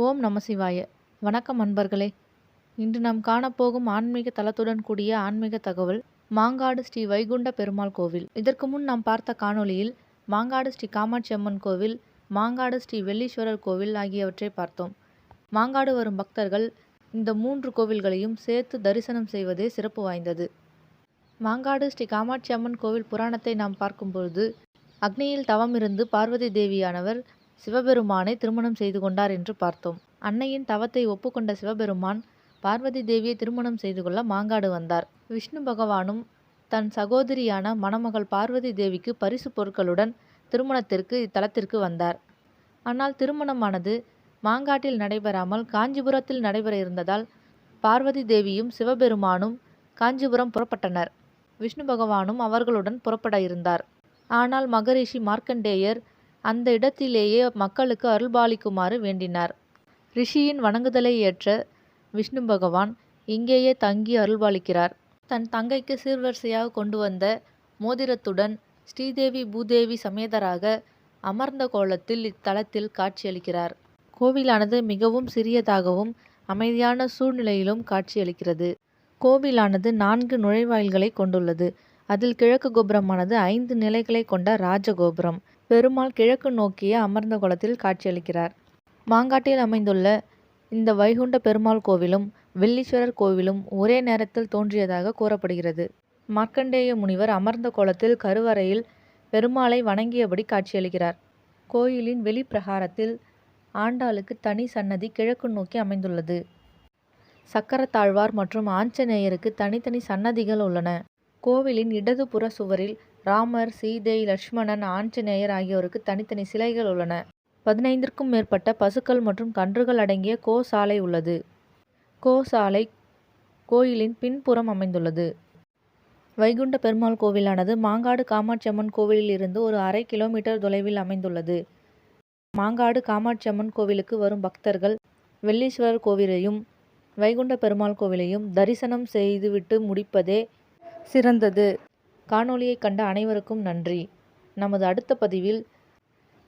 ஓம் நம சிவாய. வணக்கம் அன்பர்களே. இன்று நாம் காணப்போகும் ஆன்மீக தலத்துடன் கூடிய ஆன்மீக தகவல் மாங்காடு ஸ்ரீ வைகுண்ட பெருமாள் கோவில். இதற்கு முன் நாம் பார்த்த காணொளியில் மாங்காடு ஸ்ரீ காமாட்சி அம்மன் கோவில், மாங்காடு ஸ்ரீ வெள்ளீஸ்வரர் கோவில் ஆகியவற்றை பார்த்தோம். மாங்காடு வரும் பக்தர்கள் இந்த 3 கோவில்களையும் சேர்த்து தரிசனம் செய்வதே சிறப்பு வாய்ந்தது. மாங்காடு ஸ்ரீ காமாட்சி அம்மன் கோவில் புராணத்தை நாம் பார்க்கும்பொழுது, அக்னியில் தவம் இருந்து பார்வதி தேவியானவர் சிவபெருமானை திருமணம் செய்து கொண்டார் என்று பார்த்தோம். அன்னையின் தவத்தை ஒப்புக்கொண்ட சிவபெருமான் பார்வதி தேவியை திருமணம் செய்து கொள்ள மாங்காடு வந்தார். விஷ்ணு பகவானும் தன் சகோதரியான மணமகள் பார்வதி தேவிக்கு பரிசு பொருட்களுடன் திருமணத்திற்கு இத்தலத்திற்கு வந்தார். ஆனால் திருமணமானது மாங்காட்டில் நடைபெறாமல் காஞ்சிபுரத்தில் நடைபெற இருந்ததால் பார்வதி தேவியும் சிவபெருமானும் காஞ்சிபுரம் புறப்பட்டனர். விஷ்ணு பகவானும் அவர்களுடன் புறப்பட இருந்தார். ஆனால் மகரிஷி மார்க்கண்டேயர் அந்த இடத்திலேயே மக்களுக்கு அருள்பாலிக்குமாறு வேண்டினார். ரிஷியின் வணங்குதலை ஏற்ற விஷ்ணு பகவான் இங்கேயே தங்கி அருள்பாலிக்கிறார். தன் தங்கைக்கு சீர்வரிசையாக கொண்டு வந்த மோதிரத்துடன் ஸ்ரீதேவி பூதேவி சமேதராக அமர்ந்த கோலத்தில் இத்தலத்தில் காட்சியளிக்கிறார். கோவிலானது மிகவும் சிறியதாகவும் அமைதியான சூழ்நிலையிலும் காட்சியளிக்கிறது. கோவிலானது 4 நுழைவாயில்களை கொண்டுள்ளது. அதில் கிழக்கு கோபுரமானது 5 நிலைகளை கொண்ட ராஜகோபுரம். பெருமாள் கிழக்கு நோக்கிய அமர்ந்த கோலத்தில் காட்சியளிக்கிறார். மாங்காட்டில் அமைந்துள்ள இந்த வைகுண்ட பெருமாள் கோவிலும் வெள்ளீஸ்வரர் கோவிலும் ஒரே நேரத்தில் தோன்றியதாக கூறப்படுகிறது. மார்க்கண்டேய முனிவர் அமர்ந்த கோலத்தில் கருவறையில் பெருமாளை வணங்கியபடி காட்சியளிக்கிறார். கோயிலின் வெளிப்பிரகாரத்தில் ஆண்டாளுக்கு தனி சன்னதி கிழக்கு நோக்கி அமைந்துள்ளது. சக்கரத்தாழ்வார் மற்றும் ஆஞ்சநேயருக்கு தனித்தனி சன்னதிகள் உள்ளன. கோவிலின் இடதுபுற சுவரில் ராமர், சீதை, லட்சுமணன், ஆஞ்சநேயர் ஆகியோருக்கு தனித்தனி சிலைகள் உள்ளன. 15க்கும் மேற்பட்ட பசுக்கள் மற்றும் கன்றுகள் அடங்கிய கோசாலை உள்ளது. கோசாலை கோயிலின் பின்புறம் அமைந்துள்ளது. வைகுண்ட பெருமாள் கோவிலானது மாங்காடு காமாட்சி அம்மன் கோவிலில் இருந்து ஒரு அரை கிலோமீட்டர் தொலைவில் அமைந்துள்ளது. மாங்காடு காமாட்சி அம்மன் கோவிலுக்கு வரும் பக்தர்கள் வெள்ளீஸ்வரர் கோவிலையும் வைகுண்ட பெருமாள் கோவிலையும் தரிசனம் செய்துவிட்டு முடிப்பதே சிறந்தது. காணொளியை கண்ட அனைவருக்கும் நன்றி. நமது அடுத்த பதிவில்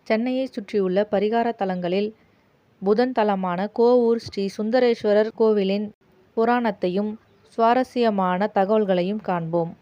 சென்னையை சுற்றியுள்ள பரிகார தலங்களில் புதன் தலமான கோவூர் ஸ்ரீ சுந்தரேஸ்வரர் கோவிலின் புராணத்தையும் சுவாரஸ்யமான தகவல்களையும் காண்போம்.